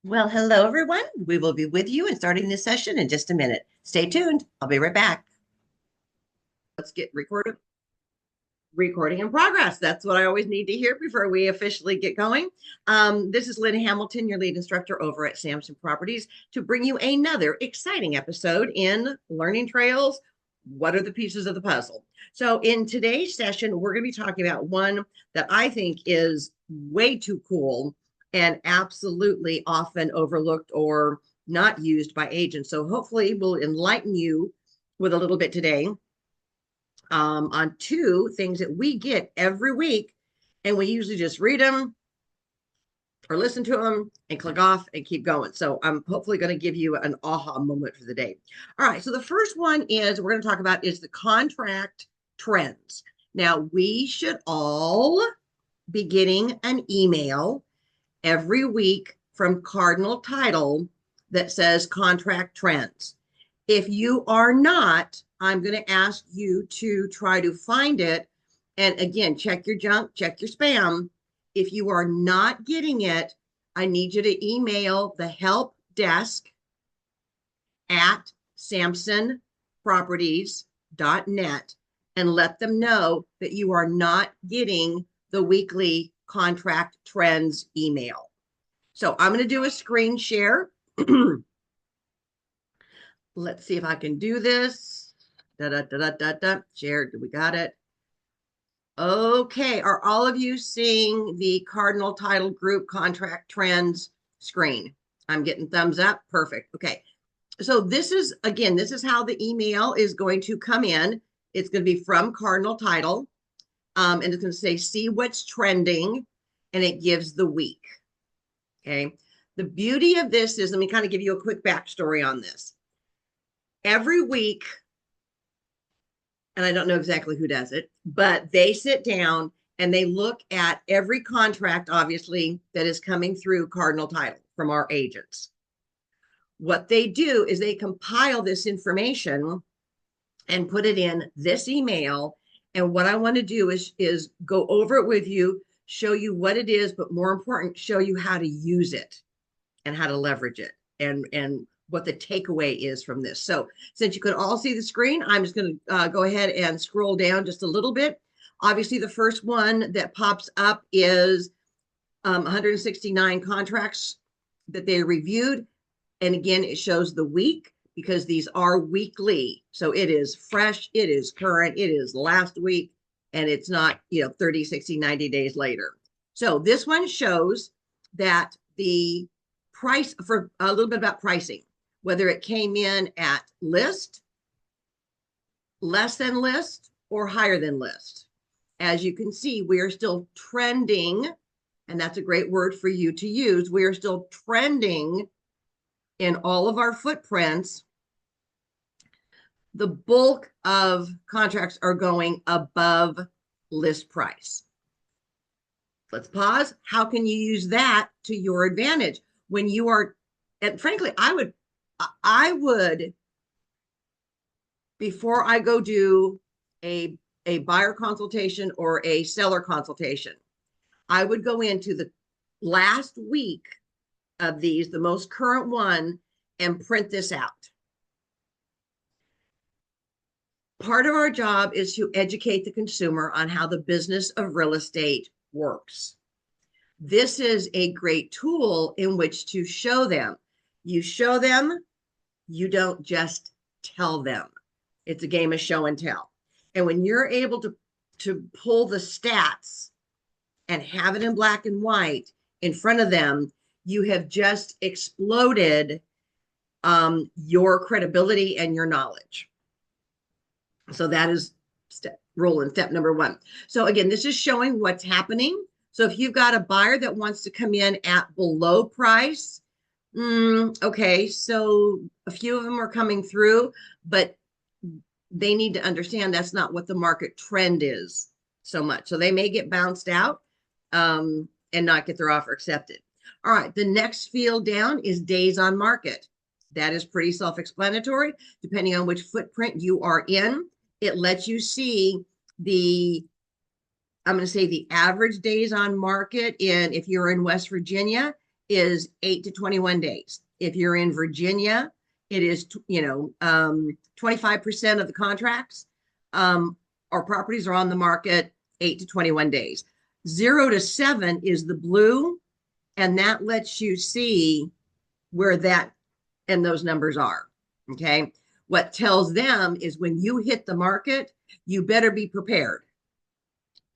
Well, hello, everyone. We will be with you and starting this session in just a minute. Stay tuned. I'll be right back. Let's get recorded. Recording in progress. That's what I always need to hear before we officially get going. This is Lynn Hamilton, your lead instructor over at Samson Properties, to bring you another exciting episode in Learning Trails. What are the pieces of the puzzle? So, in today's session, we're going to be talking about one that I think is way too cool and absolutely often overlooked or not used by agents. So, hopefully, we'll enlighten you with a little bit today on two things that we get every week. And we usually just read them or listen to them and click off and keep going. So I'm hopefully going to give you an aha moment for the day. All right. So the first one is we're going to talk about is the contract trends. Now, we should all be getting an email every week from Cardinal Title that says contract trends. If you are not, I'm going to ask you to try to find it. And again, check your junk, check your spam. If you are not getting it, I need you to email the help desk at samsonproperties.net and let them know that you are not getting the weekly contract trends email. So I'm going to do a screen share. Let's see if I can do this. Shared. We got it. Okay. Are all of you seeing the Cardinal Title Group contract trends screen? I'm getting thumbs up. Perfect. Okay. So this is, again, this is how the email is going to come in. It's going to be from Cardinal Title. And it's going to say, see what's trending. And it gives the week. Okay. The beauty of this is, let me kind of give you a quick backstory on this. Every week, and I don't know exactly who does it, but they sit down and they look at every contract, obviously, that is coming through Cardinal Title from our agents. What they do is they compile this information and put it in this email. And what I want to do is go over it with you, show you what it is, but more important, show you how to use it and how to leverage it and what the takeaway is from this. So since you can all see the screen, I'm just going to go ahead and scroll down just a little bit. Obviously, the first one that pops up is 169 contracts that they reviewed. And again, it shows the week because these are weekly. So it is fresh, it is current, it is last week, and it's not, 30, 60, 90 days later. So this one shows that the price, for a little bit about pricing, whether it came in at list, less than list, or higher than list. As you can see, we are still trending, and that's a great word for you to use. We are still trending in all of our footprints. The bulk of contracts are going above list price. Let's pause. How can you use that to your advantage when you are, and frankly, I would, before I go do a buyer consultation or a seller consultation, I would go into the last week of these, the most current one, and print this out. Part of our job is to educate the consumer on how the business of real estate works. This is a great tool in which to show them. You show them, you don't just tell them. It's a game of show and tell. And when you're able to pull the stats and have it in black and white in front of them, you have just exploded your credibility and your knowledge. So that is step number one. So again, this is showing what's happening. So if you've got a buyer that wants to come in at below price, okay, so a few of them are coming through, but they need to understand that's not what the market trend is so much. So they may get bounced out and not get their offer accepted. All right, the next field down is days on market. That is pretty self-explanatory. Depending on which footprint you are in, it lets you see I'm going to say the average days on market if you're in West Virginia, is 8 to 21 days. If you're in Virginia, it is, 25% of the contracts or properties are on the market 8 to 21 days. 0 to 7 is the blue, and that lets you see where that and those numbers are. Okay. What tells them is when you hit the market, you better be prepared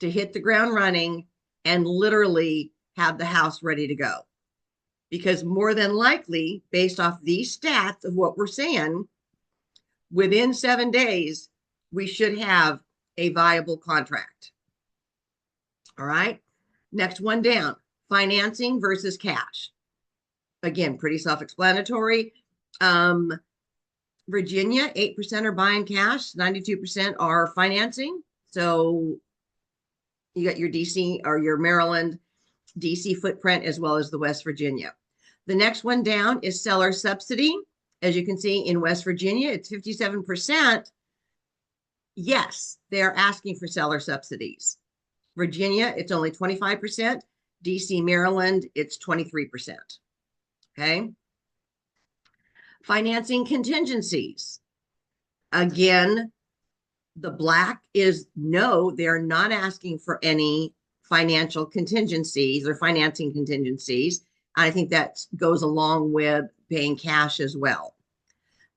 to hit the ground running and literally have the house ready to go. Because more than likely, based off these stats of what we're saying, within 7 days, we should have a viable contract. All right. Next one down, financing versus cash. Again, pretty self-explanatory. Virginia, 8% are buying cash, 92% are financing. So you got your DC or your Maryland, DC footprint, as well as the West Virginia. The next one down is seller subsidy. As you can see in West Virginia, it's 57%. Yes, they're asking for seller subsidies. Virginia, it's only 25%. DC, Maryland, it's 23%. Okay. Financing contingencies. Again, the black is no, they're not asking for any financial contingencies or financing contingencies. I think that goes along with paying cash as well.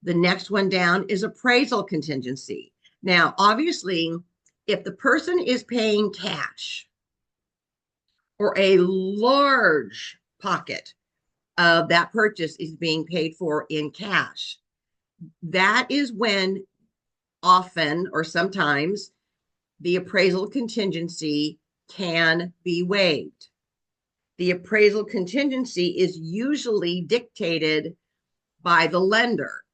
The next one down is appraisal contingency. Now, obviously, if the person is paying cash or a large pocket of that purchase is being paid for in cash, that is when often or sometimes the appraisal contingency can be waived. The appraisal contingency is usually dictated by the lender.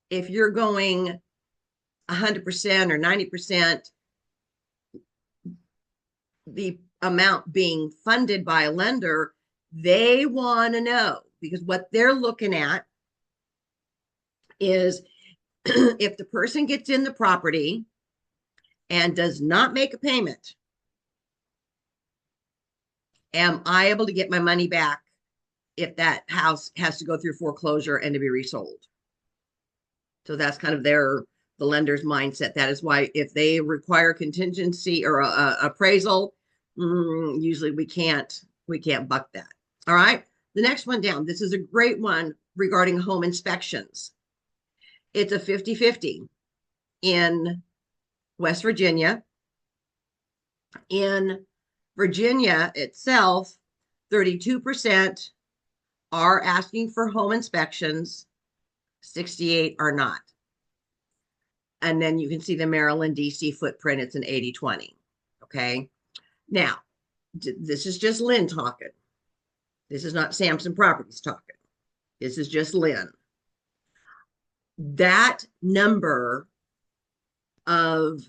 If you're going 100% or 90%, the amount being funded by a lender, they want to know, because what they're looking at is if the person gets in the property and does not make a payment, am I able to get my money back if that house has to go through foreclosure and to be resold? So that's kind of the lender's mindset. That is why if they require contingency or appraisal, usually we can't buck that. All right. The next one down. This is a great one regarding home inspections. It's a 50-50 in West Virginia. In Virginia itself, 32% are asking for home inspections, 68 are not. And then you can see the Maryland DC footprint, it's an 80-20. Okay. Now, this is just Lynn talking. This is not Samson Properties talking. This is just Lynn. That number of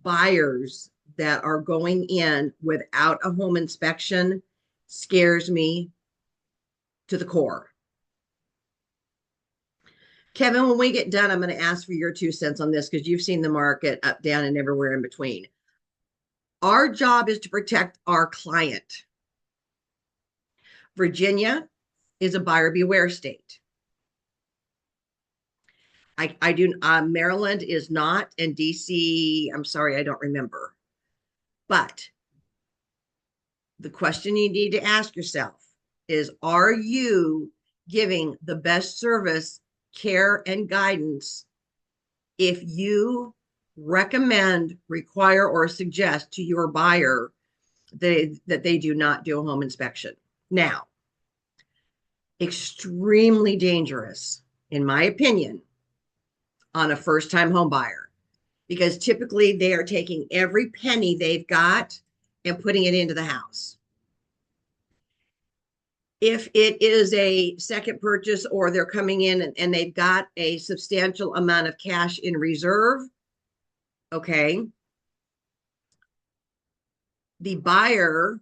buyers that are going in without a home inspection scares me to the core. Kevin, when we get done, I'm going to ask for your 2 cents on this because you've seen the market up, down, and everywhere in between. Our job is to protect our client. Virginia is a buyer beware state. Maryland is not, and DC, I'm sorry, I don't remember. But the question you need to ask yourself is, are you giving the best service, care, and guidance if you recommend, require, or suggest to your buyer that they do not do a home inspection? Now, extremely dangerous, in my opinion, on a first-time home buyer, because typically they are taking every penny they've got and putting it into the house. If it is a second purchase or they're coming in and they've got a substantial amount of cash in reserve, okay, the buyer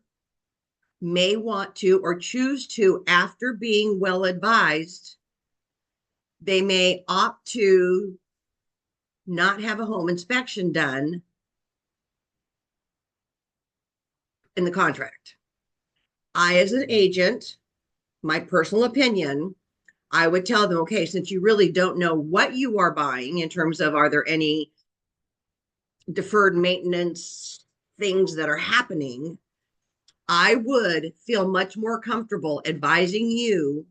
may want to or choose to, after being well advised, they may opt to not have a home inspection done in the contract. as an agent, my personal opinion, I would tell them, okay, since you really don't know what you are buying in terms of are there any deferred maintenance things that are happening, I would feel much more comfortable advising you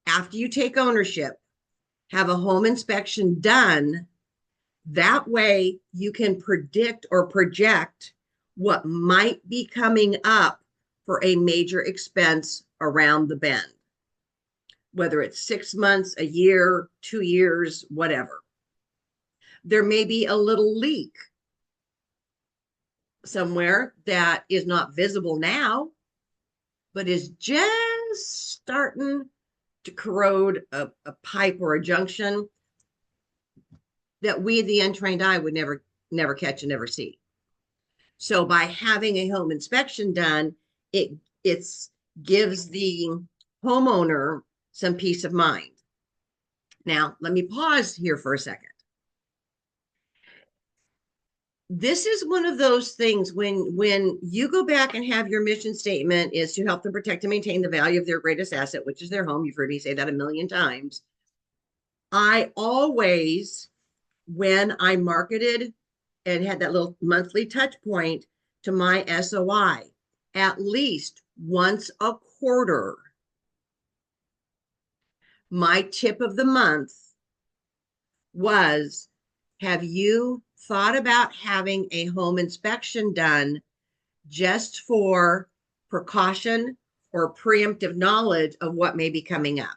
after you take ownership, have a home inspection done. That way you can predict or project what might be coming up for a major expense around the bend, whether it's 6 months, a year, 2 years, whatever. There may be a little leak somewhere that is not visible now, but is just starting to corrode a pipe or a junction that we, the untrained eye, would never catch and never see. So by having a home inspection done, it's gives the homeowner some peace of mind. Now, let me pause here for a second. This is one of those things when you go back and have your mission statement is to help them protect and maintain the value of their greatest asset, which is their home. You've heard me say that a million times. I always, when I marketed and had that little monthly touch point to my SOI, at least once a quarter, my tip of the month was, have you thought about having a home inspection done just for precaution or preemptive knowledge of what may be coming up?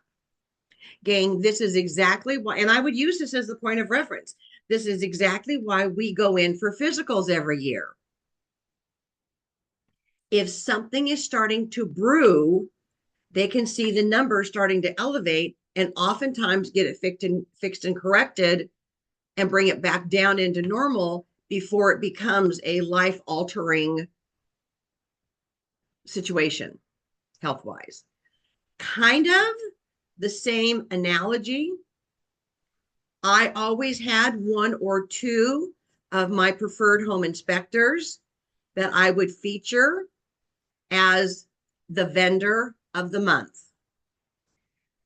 Gang, this is exactly why, and I would use this as the point of reference. This is exactly why we go in for physicals every year. If something is starting to brew, they can see the numbers starting to elevate and oftentimes get it fixed and corrected and bring it back down into normal before it becomes a life-altering situation health-wise. Kind of the same analogy. I always had one or two of my preferred home inspectors that I would feature as the vendor of the month.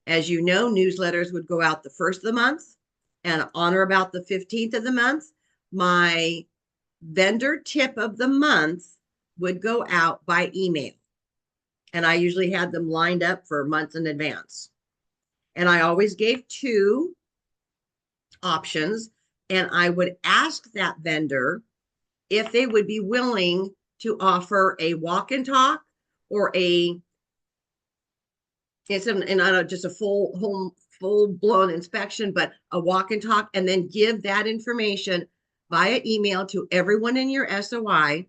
As you know, newsletters would go out the first of the month, and on or about the 15th of the month, my vendor tip of the month would go out by email. And I usually had them lined up for months in advance. And I always gave two options, and I would ask that vendor if they would be willing to offer a walk and talk or it's not just a full blown inspection, but a walk and talk, and then give that information via email to everyone in your SOI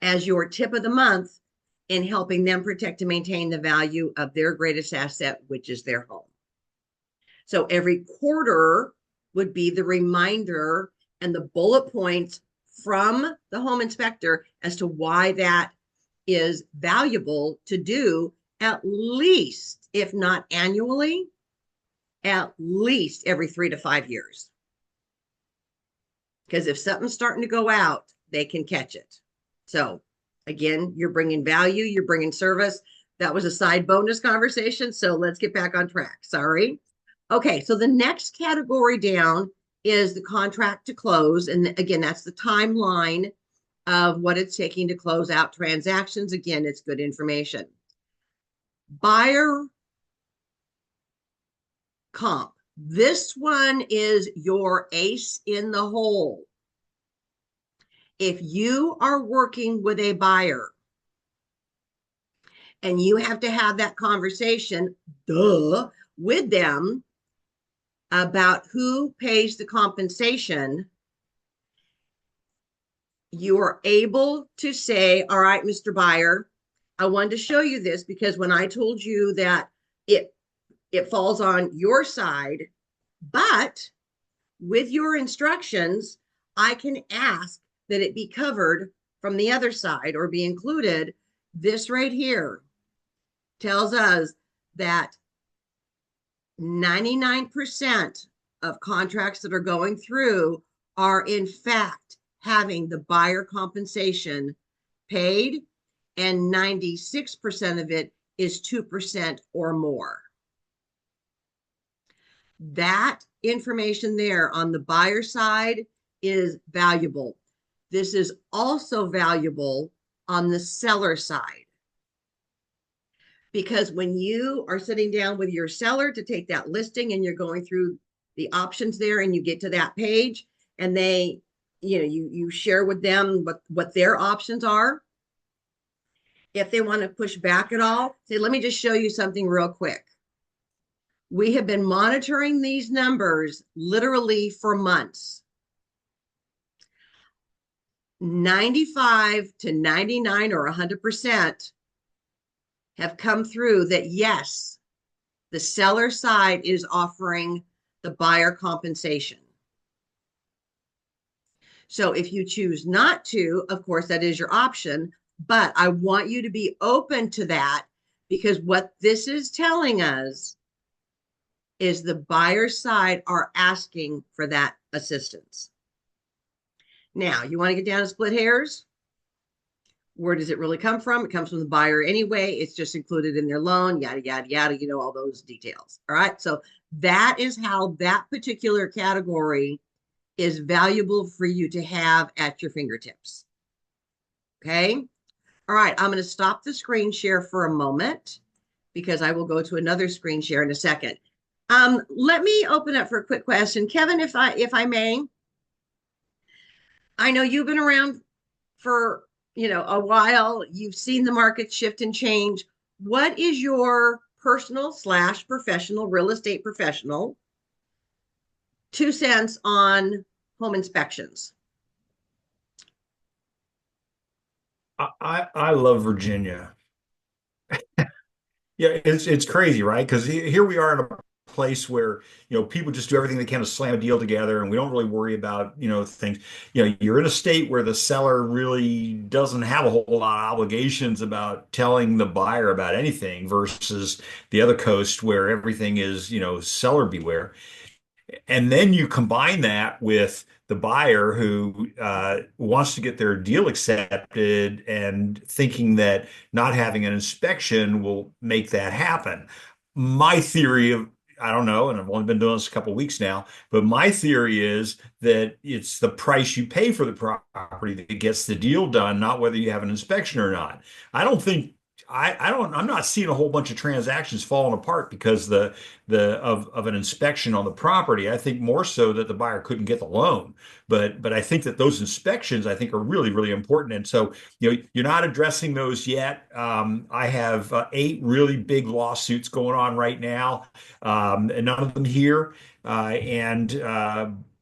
as your tip of the month in helping them protect and maintain the value of their greatest asset, which is their home. So every quarter would be the reminder and the bullet points from the home inspector as to why that is valuable to do, at least, if not annually, at least every 3 to 5 years. Because if something's starting to go out, they can catch it. So again, you're bringing value, you're bringing service. That was a side bonus conversation. So let's get back on track. Sorry. Okay, so the next category down is the contract to close. And again, that's the timeline of what it's taking to close out transactions. Again, it's good information. Buyer comp. This one is your ace in the hole. If you are working with a buyer and you have to have that conversation, with them about who pays the compensation, you are able to say, all right, Mr. Buyer, I wanted to show you this because when I told you that it falls on your side, but with your instructions, I can ask that it be covered from the other side or be included. This right here tells us that 99% of contracts that are going through are in fact having the buyer compensation paid, and 96% of it is 2% or more. That information there on the buyer side is valuable. This is also valuable on the seller side, because when you are sitting down with your seller to take that listing and you're going through the options there and you get to that page and they, you share with them what their options are. If they want to push back at all, say, let me just show you something real quick. We have been monitoring these numbers literally for months. 95 to 99 or 100% have come through that, yes, the seller side is offering the buyer compensation. So if you choose not to, of course, that is your option, but I want you to be open to that, because what this is telling us is the buyer side are asking for that assistance. Now, you want to get down to split hairs? Where does it really come from? It comes from the buyer anyway. It's just included in their loan, yada, yada, yada, all those details. All right. So that is how that particular category is valuable for you to have at your fingertips. Okay. All right. I'm going to stop the screen share for a moment because I will go to another screen share in a second. Let me open up for a quick question. Kevin, if I may, I know you've been around for, a while. You've seen the market shift and change. What is your personal/professional, real estate professional, 2 cents on home inspections? I love Virginia. Yeah, it's crazy, right? Because here we are in a place where, people just do everything they can to slam a deal together, and we don't really worry about, things. You're in a state where the seller really doesn't have a whole lot of obligations about telling the buyer about anything versus the other coast where everything is, seller beware. And then you combine that with the buyer who wants to get their deal accepted and thinking that not having an inspection will make that happen. My theory of, I don't know, and I've only been doing this a couple of weeks now, but my theory is that it's the price you pay for the property that gets the deal done, not whether you have an inspection or not. I don't think I'm not seeing a whole bunch of transactions falling apart because of an inspection on the property. I think more so that the buyer couldn't get the loan. But I think that those inspections I think are really, really important. And so, you're not addressing those yet. I have 8 really big lawsuits going on right now, and none of them here. But and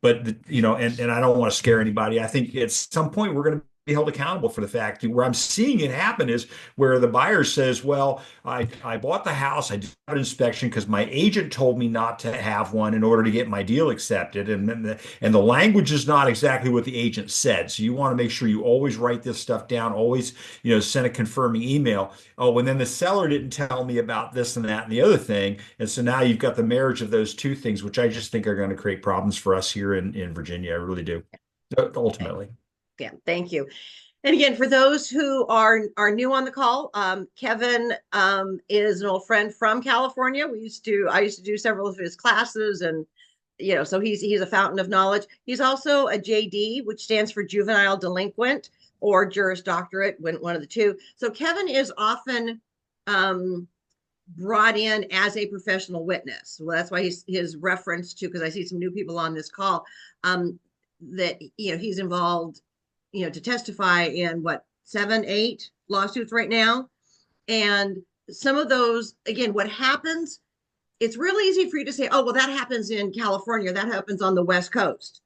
I don't want to scare anybody. I think at some point we're going to be held accountable for the fact that where I'm seeing it happen is where the buyer says, well, I bought the house, I did have an inspection because my agent told me not to have one in order to get my deal accepted. And then the language is not exactly what the agent said. So you want to make sure you always write this stuff down, always, send a confirming email. Oh, and then the seller didn't tell me about this and that and the other thing. And so now you've got the marriage of those two things, which I just think are going to create problems for us here in Virginia. I really do, ultimately. Yeah, thank you. And again, for those who are new on the call, Kevin is an old friend from California. I used to do several of his classes, and so he's a fountain of knowledge. He's also a JD, which stands for juvenile delinquent, or Juris Doctorate, one of the two. So Kevin is often brought in as a professional witness. Well, that's why his reference to, because I see some new people on this call, that he's involved to testify in 7, 8 lawsuits right now. And some of those, again, what happens, it's real easy for you to say, oh, well, that happens in California, that happens on the West Coast.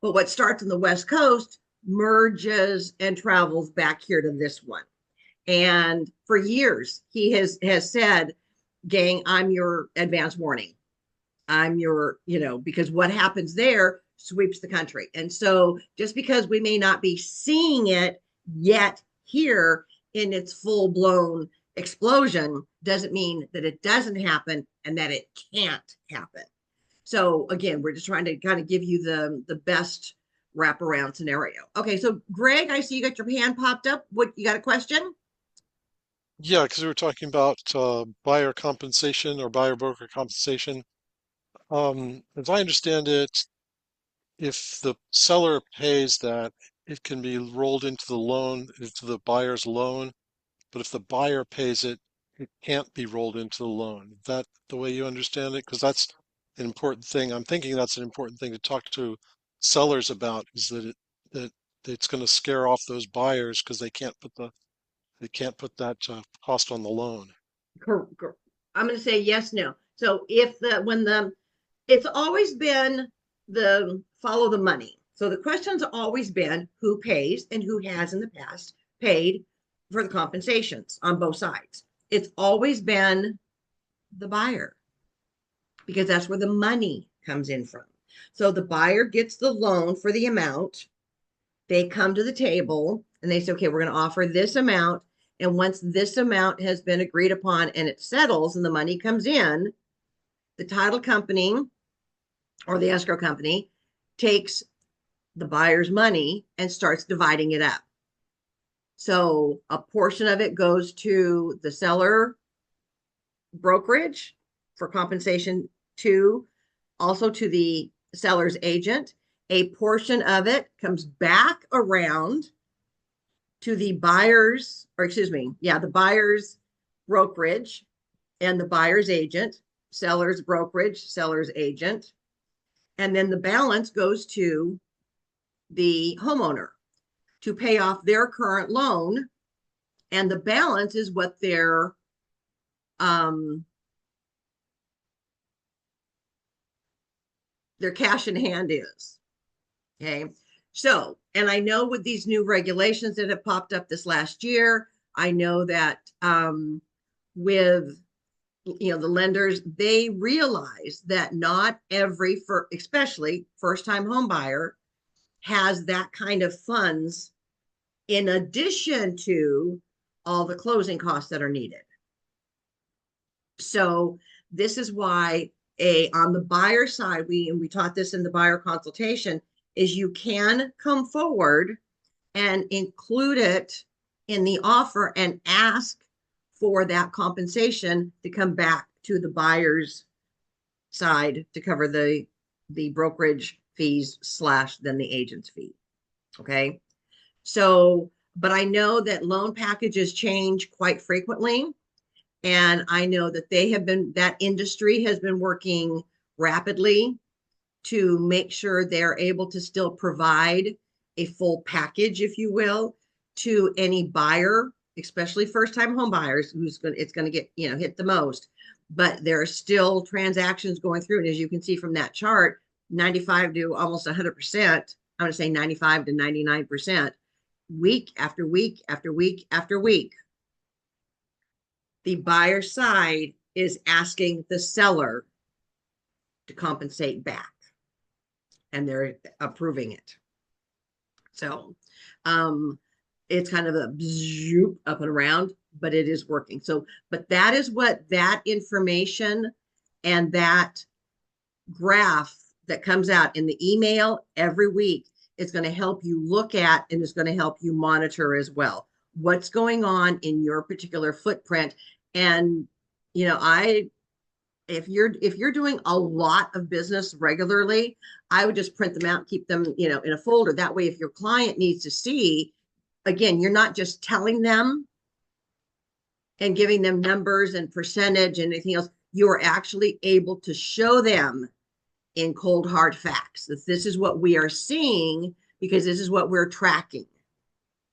But what starts on the West Coast merges and travels back here to this one. And for years, he has said, gang, I'm your advance warning. I'm your, because what happens there sweeps the country. And so just because we may not be seeing it yet here in its full blown explosion doesn't mean that it doesn't happen and that it can't happen. So again, we're just trying to kind of give you the best wraparound scenario. Okay, so Greg, I see you got your hand popped up. What, you got a question? Yeah, because we were talking about buyer compensation or buyer broker compensation. As I understand it, if the seller pays that, it can be rolled into the loan, into the buyer's loan. But if the buyer pays it, it can't be rolled into the loan. Is that the way you understand it? Because that's an important thing. I'm thinking that's an important thing to talk to sellers about, is that it's going to scare off those buyers because they can't put that cost on the loan. I'm going to say yes, no. So if the when the it's always been the follow the money. So the question's always been who pays and who has in the past paid for the compensations on both sides. It's always been the buyer because that's where the money comes in from. So the buyer gets the loan for the amount. They come to the table and they say, okay, we're going to offer this amount. And once this amount has been agreed upon and it settles and the money comes in, the title company or the escrow company takes the buyer's money and starts dividing it up. So a portion of it goes to the seller brokerage for compensation, to also to the seller's agent. A portion of it comes back around to the buyer's, or excuse me, yeah, the buyer's brokerage and the buyer's agent, seller's brokerage, seller's agent. And then the balance goes to the homeowner to pay off their current loan. And the balance is what um, their cash in hand is. Okay. So, and I know with these new regulations that have popped up this last year, I know that with the lenders, they realize that not every, for especially first time home buyer, has that kind of funds in addition to all the closing costs that are needed. So this is why on the buyer side, we taught this in the buyer consultation, is you can come forward and include it in the offer and ask for that compensation to come back to the buyer's side to cover the brokerage fees slash then the agent's fee. Okay. So, but I know that loan packages change quite frequently. And I know that that industry has been working rapidly to make sure they're able to still provide a full package, if you will, to any buyer, especially first time home buyers it's going to get, hit the most. But there are still transactions going through. And as you can see from that chart, 95 to almost 100%, I'm going to say 95 to 99%, week after week after week after week, the buyer side is asking the seller to compensate back and they're approving it. So it's kind of a zoop up and around, but it is working. So, but that is what that information and that graph that comes out in the email every week is going to help you look at, and is going to help you monitor as well what's going on in your particular footprint. And if you're doing a lot of business regularly, I would just print them out and keep them, in a folder. That way, if your client needs to see, again, you're not just telling them and giving them numbers and percentage and anything else. You're actually able to show them in cold hard facts that this is what we are seeing because this is what we're tracking.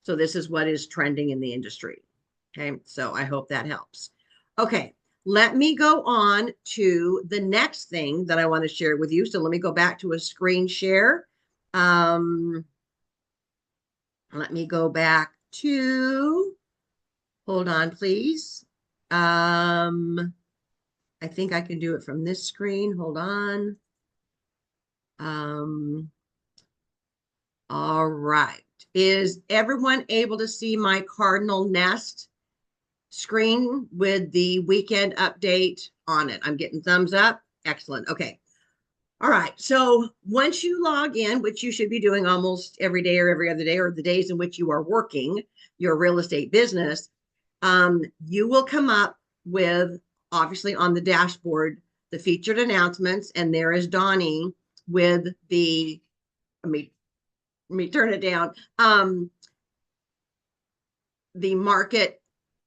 So this is what is trending in the industry. Okay, so I hope that helps. Okay, let me go on to the next thing that I want to share with you. So let me go back to a screen share. Let me go back to, hold on, please. I think I can do it from this screen. Hold on. All right. Is everyone able to see my Cardinal Nest screen with the weekend update on it? I'm getting thumbs up. Excellent. Okay. All right. So once you log in, which you should be doing almost every day or every other day, or the days in which you are working your real estate business, You will come up with, obviously on the dashboard, the featured announcements, and there is Donnie with the, let me turn it down. The market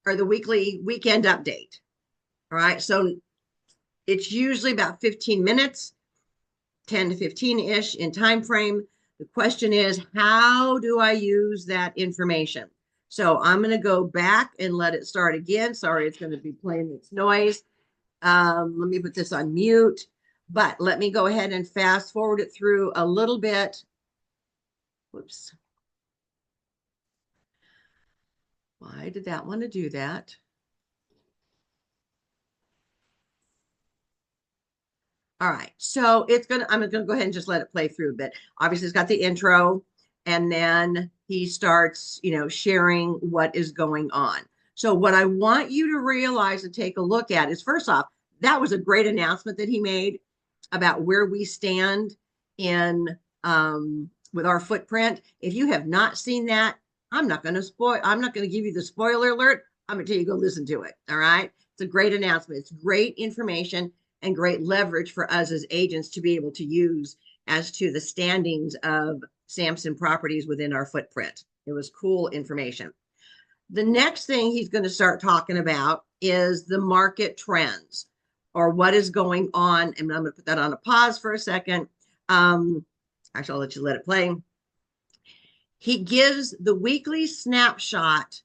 or the weekend update. All right. So it's usually about 15 minutes, 10 to 15-ish in time frame. The question is, how do I use that information? So I'm going to go back and let it start again. Sorry, it's going to be playing its noise. Let me put this on mute, but let me go ahead and fast forward it through a little bit. Whoops. Why did that want to do that? All right, so I'm gonna go ahead and just let it play through a bit. Obviously, it's got the intro, and then he starts, sharing what is going on. So what I want you to realize and take a look at is, first off, that was a great announcement that he made about where we stand in with our footprint. If you have not seen that, I'm not going to give you the spoiler alert. I'm going to tell you go listen to it. All right. It's a great announcement. It's great information and great leverage for us as agents to be able to use as to the standings of Samson properties within our footprint. It was cool information. The next thing he's going to start talking about is the market trends, or what is going on. And I'm going to put that on a pause for a second. Actually, I'll let you let it play. He gives the weekly snapshot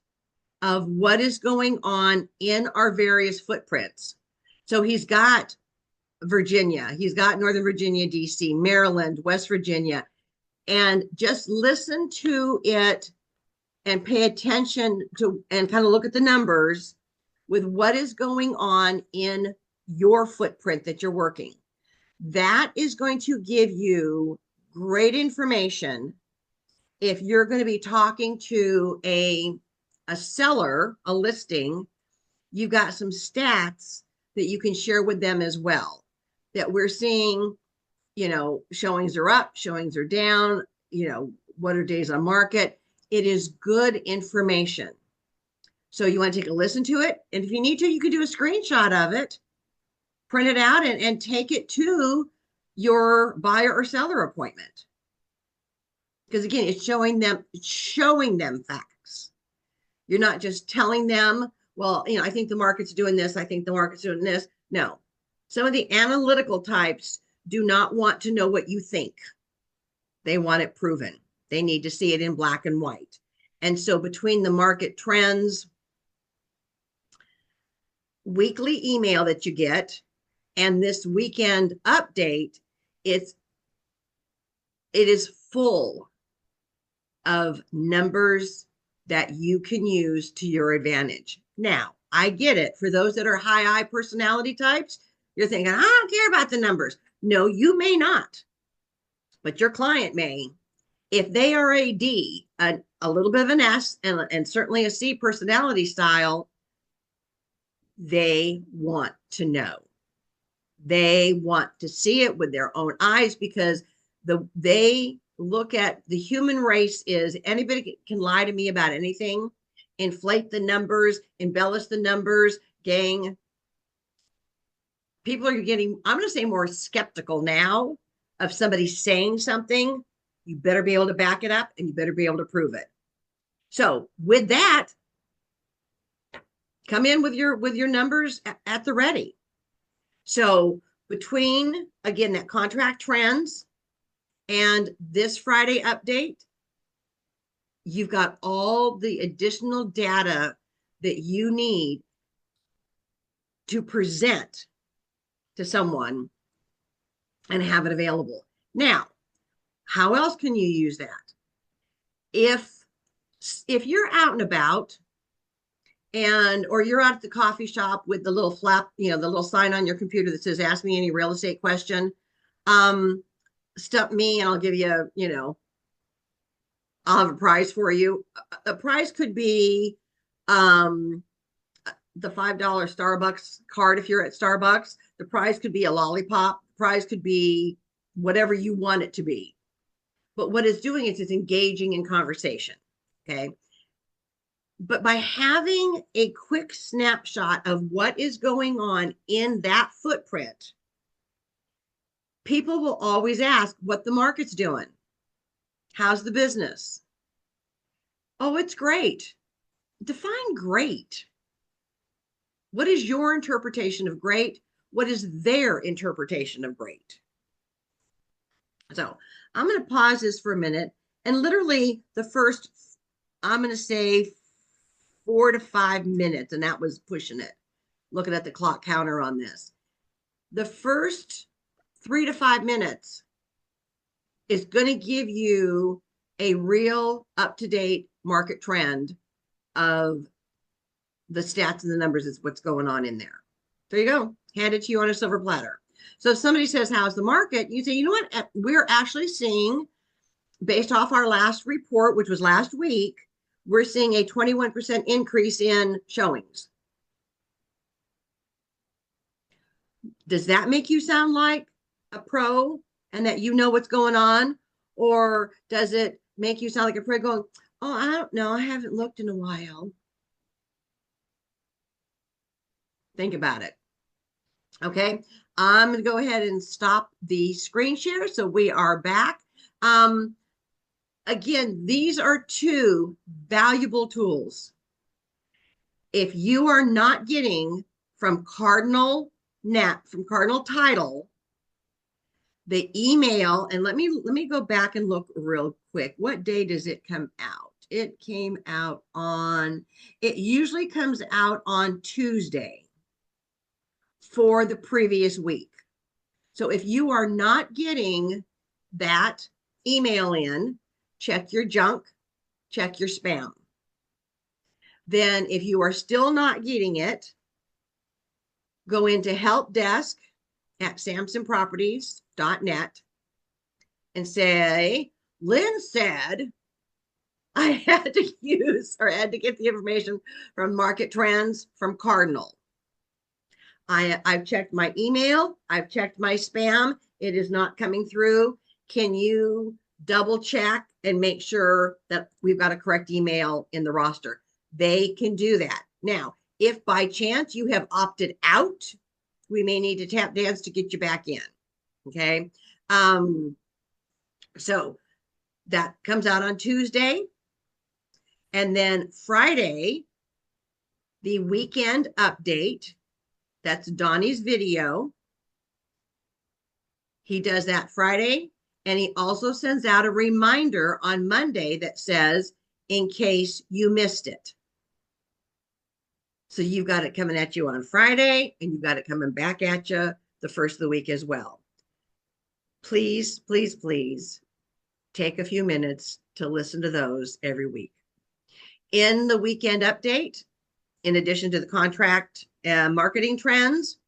of what is going on in our various footprints. So he's got Virginia, he's got Northern Virginia, DC, Maryland, West Virginia, and just listen to it and pay attention to and kind of look at the numbers with what is going on in your footprint that you're working. That is going to give you great information if you're going to be talking to a seller, a listing. You've got some stats that you can share with them as well, that we're seeing, showings are up, showings are down, what are days on market. It is good information. So you want to take a listen to it. And if you need to, you can do a screenshot of it, print it out, and take it to your buyer or seller appointment. Because again, it's showing them facts. You're not just telling them, well, I think the market's doing this. I think the market's doing this. No, some of the analytical types do not want to know what you think. They want it proven. They need to see it in black and white. And so between the market trends, weekly email that you get, and this weekend update, it is full of numbers that you can use to your advantage. Now, I get it. For those that are high I personality types, you're thinking, I don't care about the numbers. No, you may not, but your client may. If they are a D, a little bit of an S, and certainly a C personality style, they want to know. They want to see it with their own eyes, because they look at the human race is anybody can lie to me about anything, inflate the numbers, embellish the numbers. Gang, people are getting, I'm going to say, more skeptical now of somebody saying something. You better be able to back it up, and you better be able to prove it. So with that, come in with your numbers at the ready. So between, again, that contract trends and this Friday update, you've got all the additional data that you need to present to someone and have it available. Now, how else can you use that? If you're out and about, or you're out at the coffee shop with the little flap, the little sign on your computer that says, ask me any real estate question, stump me and I'll give you, I'll have a prize for you. A prize could be the $5 Starbucks card if you're at Starbucks. The prize could be a lollipop. The prize could be whatever you want it to be. But what it's doing is it's engaging in conversation. Okay. But by having a quick snapshot of what is going on in that footprint, people will always ask what the market's doing. How's the business? Oh, it's great. Define great. What is your interpretation of great? What is their interpretation of great? So I'm going to pause this for a minute, and literally the first, I'm going to say 4 to 5 minutes, and that was pushing it, looking at the clock counter on this. The first 3 to 5 minutes is going to give you a real up-to-date market trend of the stats and the numbers is what's going on in there. There you go. Hand it to you on a silver platter. So if somebody says, how's the market? You say, you know what? We're actually seeing, based off our last report, which was last week, we're seeing a 21% increase in showings. Does that make you sound like a pro and that you know what's going on? Or does it make you sound like a pro going, oh, I don't know, I haven't looked in a while? Think about it. Okay, I'm going to go ahead and stop the screen share. So we are back. Again, these are two valuable tools. If you are not getting from Cardinal Title, the email, and let me go back and look real quick. What day does it come out? It came out on, it usually comes out on Tuesday for the previous week. So if you are not getting that email in, check your junk, check your spam. Then if you are still not getting it, go into help desk at samsonproperties.net and say, Lynn said I had to use or had to get the information from Market Trends from Cardinal. I've checked my email. I've checked my spam. It is not coming through. Can you double check and make sure that we've got a correct email in the roster? They can do that. Now, if by chance you have opted out, we may need to tap dance to get you back in. Okay. So that comes out on Tuesday. And then Friday, the weekend update. That's Donnie's video. He does that Friday, and he also sends out a reminder on Monday that says, in case you missed it. So you've got it coming at you on Friday, and you've got it coming back at you the first of the week as well. Please, please, please take a few minutes to listen to those every week. In the weekend update, in addition to the contract marketing trends,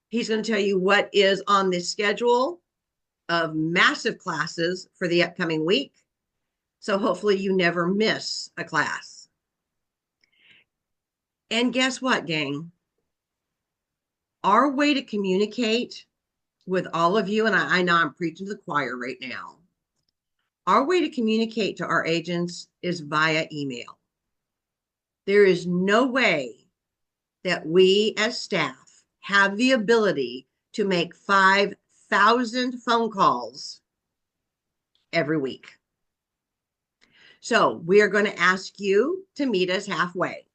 he's going to tell you what is on the schedule of massive classes for the upcoming week. So hopefully you never miss a class. And guess what, gang? Our way to communicate with all of you, and I know I'm preaching to the choir right now, our way to communicate to our agents is via email. There is no way that we as staff have the ability to make 5,000 phone calls every week. So we are going to ask you to meet us halfway.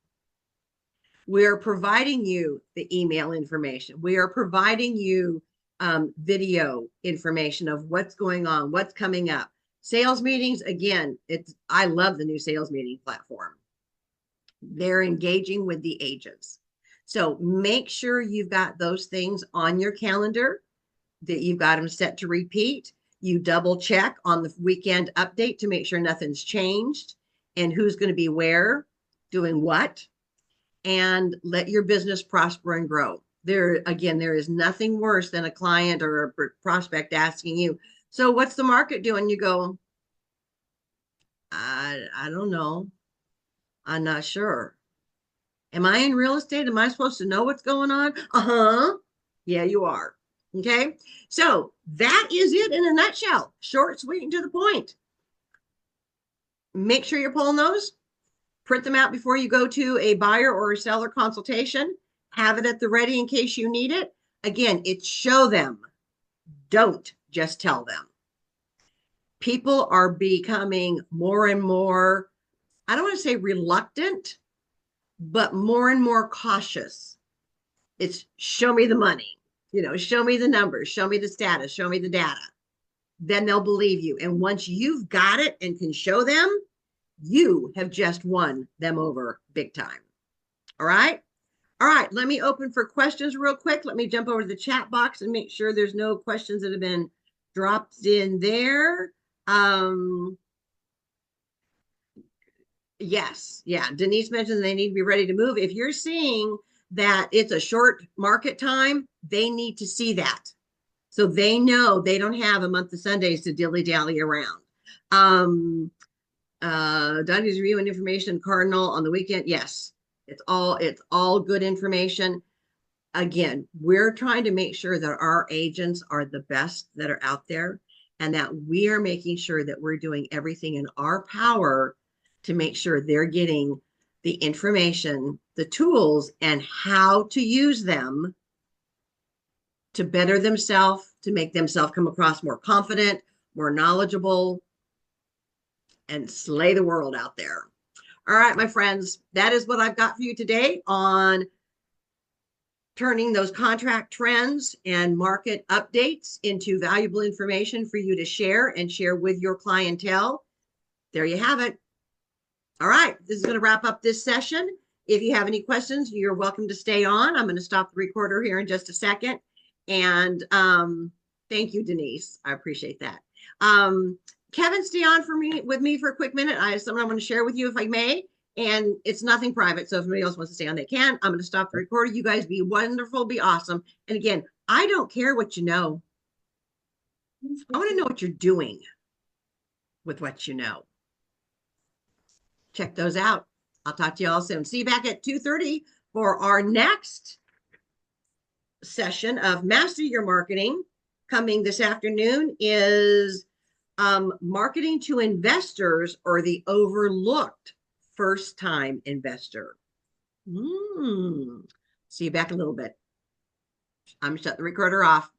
We are providing you the email information. We are providing you video information of what's going on, what's coming up. Sales meetings, again, I love the new sales meeting platform. They're engaging with the agents. So make sure you've got those things on your calendar, that you've got them set to repeat. You double check on the weekend update to make sure nothing's changed and who's going to be where, doing what, and let your business prosper and grow. There is nothing worse than a client or a prospect asking you, so what's the market doing? You go, I don't know. I'm not sure. Am I in real estate? Am I supposed to know what's going on? Uh-huh. Yeah, you are. Okay. So that is it in a nutshell. Short, sweet, and to the point. Make sure you're pulling those Print them out before you go to a buyer or a seller consultation. Have it at the ready in case you need it. Again, it's show them. Don't just tell them. People are becoming more and more, I don't want to say reluctant, but more and more cautious. It's show me the money, show me the numbers, show me the status, show me the data. Then they'll believe you. And once you've got it and can show them, you have just won them over big time. All right. All right. Let me open for questions real quick. Let me jump over to the chat box and make sure there's no questions that have been dropped in there. Yes. Yeah. Denise mentioned they need to be ready to move. If you're seeing that it's a short market time, they need to see that. So they know they don't have a month of Sundays to dilly-dally around. Donnie's reviewing information Cardinal on the weekend. Yes, it's all good information. Again, we're trying to make sure that our agents are the best that are out there, and that we are making sure that we're doing everything in our power to make sure they're getting the information, the tools, and how to use them to better themselves, to make themselves come across more confident, more knowledgeable, and slay the world out there. All right, my friends, that is what I've got for you today on turning those contract trends and market updates into valuable information for you to share and share with your clientele. There you have it. All right, this is going to wrap up this session. If you have any questions, you're welcome to stay on. I'm going to stop the recorder here in just a second. And thank you, Denise. I appreciate that. Kevin, stay on with me for a quick minute. I have something I want to share with you, if I may. And it's nothing private. So if anybody else wants to stay on, they can. I'm going to stop the recording. You guys be wonderful, be awesome. And again, I don't care what you know. I want to know what you're doing with what you know. Check those out. I'll talk to you all soon. See you back at 2:30 for our next session of Master Your Marketing. Coming this afternoon is marketing to investors, or the overlooked first-time investor. See you back in a little bit. I'm shut the recorder off.